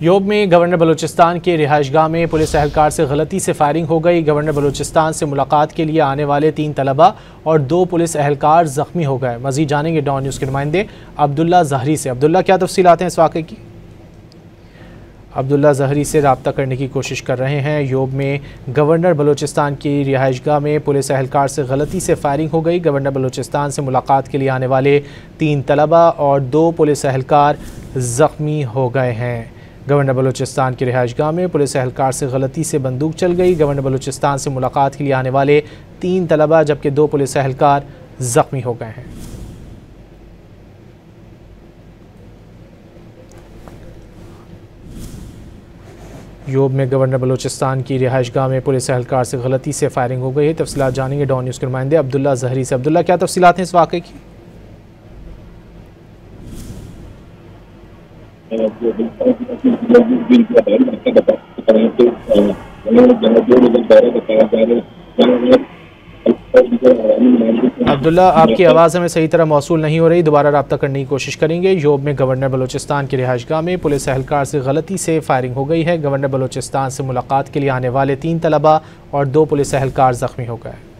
योब में गवर्नर बलूचिस्तान के रिहाइशगाह में पुलिस एहलकार से गलती से फायरिंग हो गई। गवर्नर बलूचिस्तान से मुलाकात के लिए आने वाले 3 तलबा और 2 पुलिस एहलकार जख्मी हो गए। मजीद जानेंगे डॉन न्यूज़ के नुमाइंदे अब्दुल्ला ज़हरी से। अब्दुल्ला, क्या तफसीलात हैं इस वाक़े की? अब्दुल्ला ज़हरी से रब्ता करने की कोशिश कर रहे हैं। योब में गवर्नर बलूचिस्तान की रिहाइशगाह में पुलिस एहलकार से गलती से फायरिंग हो गई। गवर्नर बलूचिस्तान से मुलाकात के लिए आने वाले 3 तलबा और 2 पुलिस एहलकार ज़ख्मी हो गए हैं। गवर्नर बलूचिस्तान की रिहाइशगाह में पुलिस एहलकार से गलती से बंदूक चल गई। गवर्नर बलूचिस्तान से मुलाकात के लिए आने वाले 3 तलबा जबकि 2 पुलिस एहलकार ज़ख्मी हो गए हैं। योब में गवर्नर बलूचिस्तान की रिहाइशगाह में पुलिस एहलकार से गलती से फायरिंग हो गई है। तफसीलात जानेंगे डॉन न्यूज़ के नुमाइंदे अब्दुल्ला ज़हरी से। अब्दुल्ला, क्या तफसीलात हैं इस वाक़े की? अब्दुल्ला, आपकी आवाज़ हमें सही तरह मौसूल नहीं हो रही, दोबारा रब्ता करने की कोशिश करेंगे। योब में गवर्नर बलूचिस्तान की रिहाइशगाह में पुलिस एहलकार से गलती से फायरिंग हो गई है। गवर्नर बलूचिस्तान से मुलाकात के लिए आने वाले 3 तलबा और 2 पुलिस एहलकार ज़ख्मी हो गए।